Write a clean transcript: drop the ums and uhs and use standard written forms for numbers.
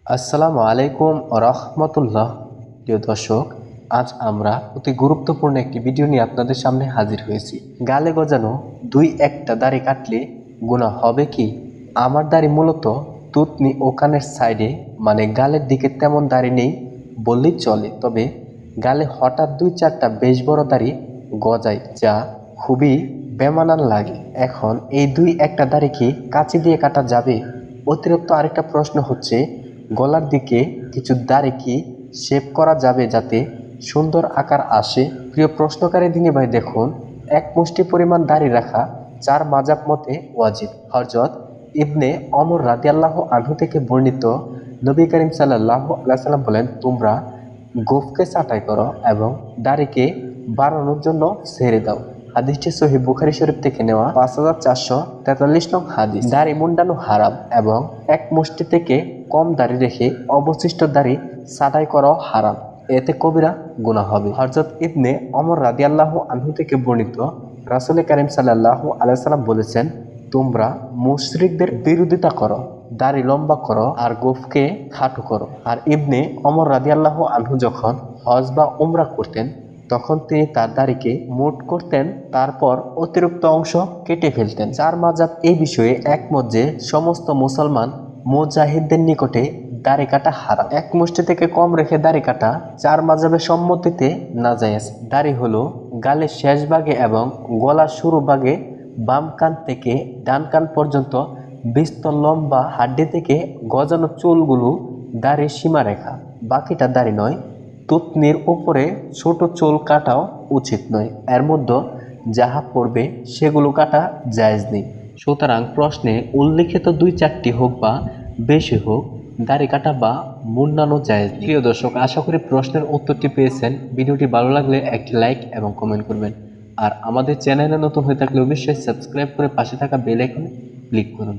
আসসালামু আলাইকুম রহমতুল্লাহ। প্রিয় দর্শক, আজ আমরা অতি গুরুত্বপূর্ণ একটি ভিডিও নিয়ে আপনাদের সামনে হাজির হয়েছি। গালে গজানো দুই একটা দাড়ি কাটলে গুনাহ হবে কি? আমার দাড়ি মূলত তুতনি ও কানের সাইডে, মানে গালের দিকে তেমন দাড়ি নেই বললেই চলে, তবে গালে হঠাৎ দুই চারটা বেশ বড় দাড়ি গজায়, যা খুবই বেমানান লাগে। এখন এই দুই একটা দাড়ি কি কাঁচি দিয়ে কাটা যাবে? অতিরিক্ত আরেকটা প্রশ্ন হচ্ছে, গলার দিকে কিছু দাড়ি কি শেভ করা যাবে যাতে সুন্দর আকার আসে? প্রিয় প্রশ্নকারী দিনী ভাই, দেখুন, এক মুষ্টি পরিমাণ দাড়ি রাখা চার মাযাব মতে ওয়াজিব। হযরত ইবনে ওমর রাদিয়াল্লাহু আনহু থেকে বর্ণিত, নবী করিম সাল্লাল্লাহু আলাইহি সাল্লাম বলেন, তোমরা গোঁফকে ছাঁটাই করো এবং দাড়িকে বাড়ানোর জন্য ছেড়ে দাও। হাদিসটি সহিহ বুখারী শরীফ থেকে নেওয়া, 5443 নং হাদিস। দাড়ি মুন্ডানো হারাম এবং এক মুষ্টি থেকে কম দাড়ি রেখে অবশিষ্ট দাড়ি ছাঁটাই করাও হারাম, এতে কবিরা গুনাহ হবে। হযরত ইবনে ওমর রাদিয়াল্লাহু আনহু থেকে বর্ণিত, রাসূল করিম সাল্লাল্লাহু আলাইহি সাল্লাম বলেছেন, তোমরা মুশরিকদের বিরোধিতা করো, দাড়ি লম্বা করো আর গোঁফকে খাটো করো। আর ইবনে ওমর রাদিয়াল্লাহু আনহু যখন হজ বা উমরা করতেন, তখন তিনি তার দাড়িকে মোট করতেন, তারপর অতিরিক্ত অংশ কেটে ফেলতেন। চার মাযাব এই বিষয়ে একমত যে সমস্ত মুসলমান মুজাহিদদের নিকটে দাড়ি কাটা হারাম। এক মুষ্টি থেকে কম রেখে দাড়ি কাটা চার মাযাবের সম্মতিতে নাজায়েজ। দাড়ি হলো গালের শেষ ভাগে এবং গলার শুরু ভাগে বাম কান থেকে ডান কান পর্যন্ত বিস্তর লম্বা হাড্ডি থেকে গজানো চুলগুলো দাড়ির সীমারেখা, বাকিটা দাড়ি নয়। থুতনির উপরে ছোট চুল কাটাও উচিত নয়, এর মধ্যে যাহা পড়বে সেগুলো কাটা জায়েজ নেই। সুতরাং প্রশ্নে উল্লিখিত দুই চারটি হোক বা বেশি হোক, দাড়ি কাটা বা মুন্ডানো জায়েজ নেই। প্রিয় দর্শক, আশা করি প্রশ্নের উত্তরটি পেয়েছেন। ভিডিওটি ভালো লাগলে একটি লাইক এবং কমেন্ট করবেন, আর আমাদের চ্যানেলে নতুন হয়ে থাকলে অবশ্যই সাবস্ক্রাইব করে পাশে থাকা বেল আইকনে ক্লিক করুন।